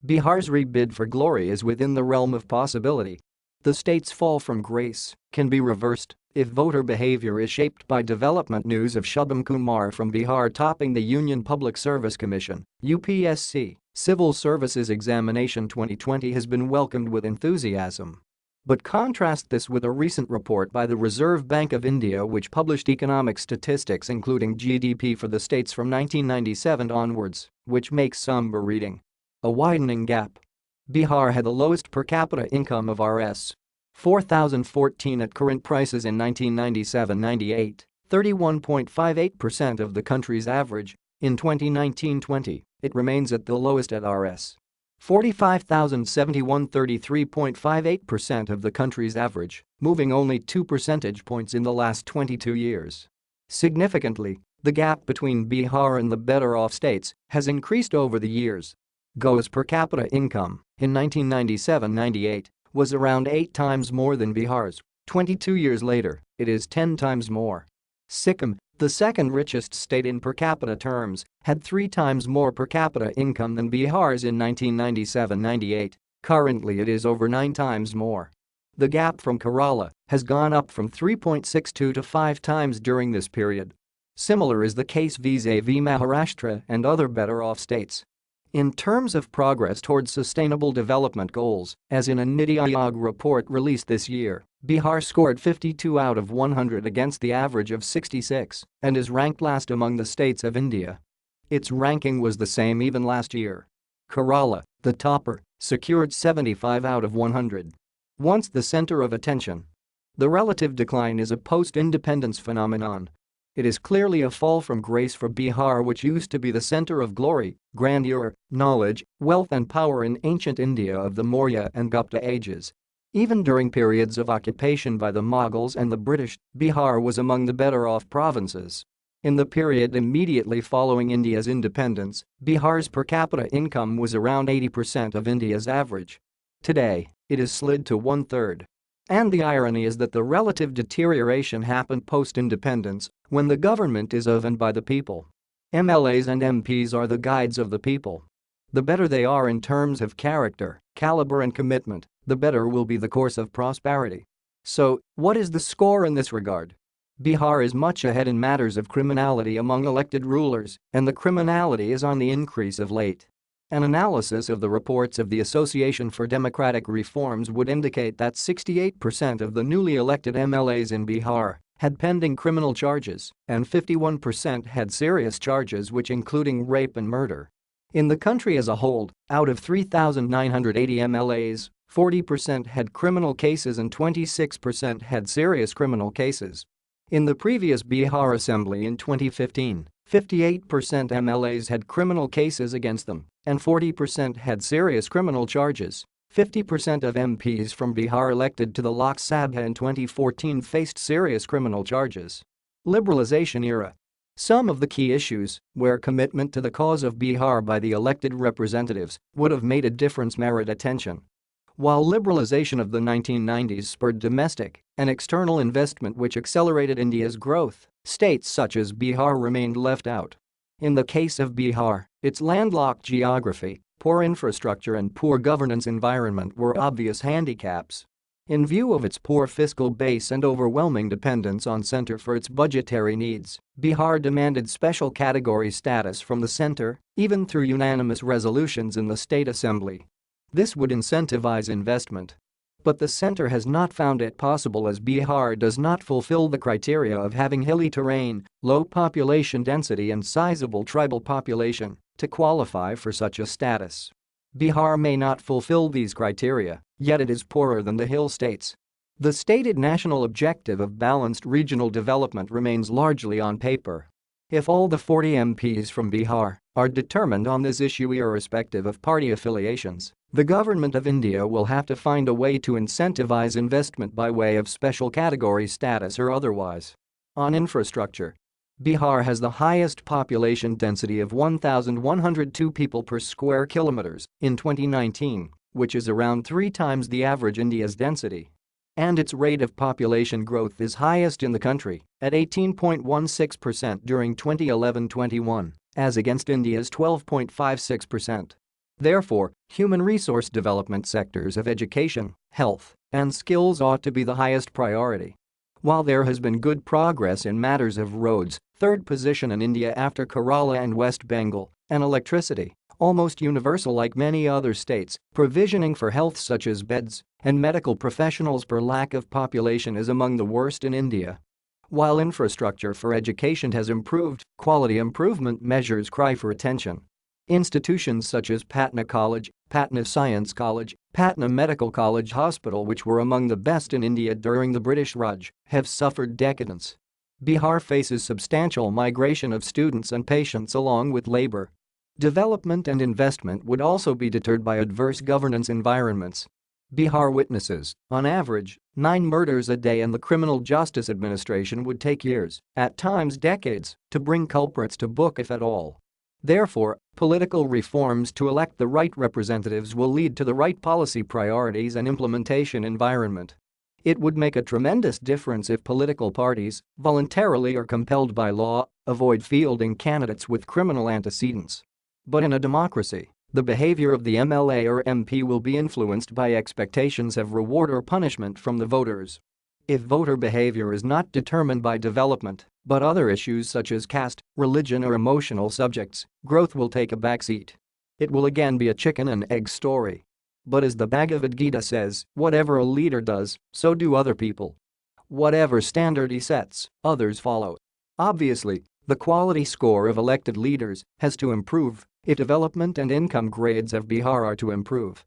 Bihar's rebid for glory is within the realm of possibility. The state's fall from grace can be reversed if voter behavior is shaped by development. News of Shubham Kumar from Bihar topping the Union Public Service Commission (UPSC) Civil Services Examination 2020 has been welcomed with enthusiasm. But contrast this with a recent report by the Reserve Bank of India which published economic statistics including GDP for the states from 1997 onwards, which makes somber reading. A widening gap. Bihar had the lowest per capita income of Rs. 4,014 at current prices in 1997-98, 31.58% of the country's average. In 2019-20, it remains at the lowest at Rs. 45,071, 33.58% of the country's average, moving only 2 percentage points in the last 22 years. Significantly, the gap between Bihar and the better-off states has increased over the years. Goa's per capita income, in 1997-98, was around 8 times more than Bihar's. 22 years later, it is 10 times more. Sikkim, the second richest state in per capita terms, had 3 times more per capita income than Bihar's in 1997-98. Currently it is over 9 times more. The gap from Kerala has gone up from 3.62 to 5 times during this period. Similar is the case vis-a-vis Maharashtra and other better-off states. In terms of progress towards sustainable development goals, as in a Niti Aayog report released this year, Bihar scored 52 out of 100 against the average of 66 and is ranked last among the states of India. Its ranking was the same even last year. Kerala, the topper, secured 75 out of 100. Once the center of attention. The relative decline is a post-independence phenomenon. It is clearly a fall from grace for Bihar, which used to be the center of glory, grandeur, knowledge, wealth and power in ancient India of the Maurya and Gupta ages. Even during periods of occupation by the Mughals and the British, Bihar was among the better-off provinces. In the period immediately following India's independence, Bihar's per capita income was around 80% of India's average. Today, it has slid to 1/3. And the irony is that the relative deterioration happened post-independence, when the government is of and by the people. MLAs and MPs are the guides of the people. The better they are in terms of character, caliber and commitment, the better will be the course of prosperity. So, what is the score in this regard? Bihar is much ahead in matters of criminality among elected rulers, and the criminality is on the increase of late. An analysis of the reports of the Association for Democratic Reforms would indicate that 68% of the newly elected MLAs in Bihar had pending criminal charges and 51% had serious charges which including rape and murder. In the country as a whole, out of 3,980 MLAs, 40% had criminal cases and 26% had serious criminal cases. In the previous Bihar Assembly in 2015, 58% MLAs had criminal cases against them and 40% had serious criminal charges. 50% of MPs from Bihar elected to the Lok Sabha in 2014 faced serious criminal charges. Liberalization era. Some of the key issues where commitment to the cause of Bihar by the elected representatives would have made a difference merit attention. While liberalization of the 1990s spurred domestic and external investment which accelerated India's growth, states such as Bihar remained left out. In the case of Bihar, its landlocked geography, poor infrastructure and poor governance environment were obvious handicaps. In view of its poor fiscal base and overwhelming dependence on center for its budgetary needs, Bihar demanded special category status from the center, even through unanimous resolutions in the state assembly. This would incentivize investment. But the center has not found it possible as Bihar does not fulfill the criteria of having hilly terrain, low population density and sizable tribal population to qualify for such a status. Bihar may not fulfill these criteria, yet it is poorer than the hill states. The stated national objective of balanced regional development remains largely on paper. If all the 40 MPs from Bihar are determined on this issue irrespective of party affiliations, the government of India will have to find a way to incentivize investment by way of special category status or otherwise. On infrastructure, Bihar has the highest population density of 1,102 people per square kilometers in 2019, which is around 3 times the average India's density. And its rate of population growth is highest in the country, at 18.16% during 2011-21, as against India's 12.56%. Therefore, human resource development sectors of education, health, and skills ought to be the highest priority. While there has been good progress in matters of roads, third position in India after Kerala and West Bengal, and electricity, almost universal like many other states, provisioning for health such as beds and medical professionals per lack of population is among the worst in India. While infrastructure for education has improved, quality improvement measures cry for attention. Institutions such as Patna College, Patna Science College, Patna Medical College Hospital, which were among the best in India during the British Raj, have suffered decadence. Bihar faces substantial migration of students and patients along with labor. Development and investment would also be deterred by adverse governance environments. Bihar witnesses, on average, 9 murders a day, and the criminal justice administration would take years, at times decades, to bring culprits to book if at all. Therefore, political reforms to elect the right representatives will lead to the right policy priorities and implementation environment. It would make a tremendous difference if political parties, voluntarily or compelled by law, avoid fielding candidates with criminal antecedents. But in a democracy, the behavior of the MLA or MP will be influenced by expectations of reward or punishment from the voters. If voter behavior is not determined by development, but other issues such as caste, religion or emotional subjects, growth will take a backseat. It will again be a chicken and egg story. But as the Bhagavad Gita says, whatever a leader does, so do other people. Whatever standard he sets, others follow. Obviously, the quality score of elected leaders has to improve if development and income grades of Bihar are to improve.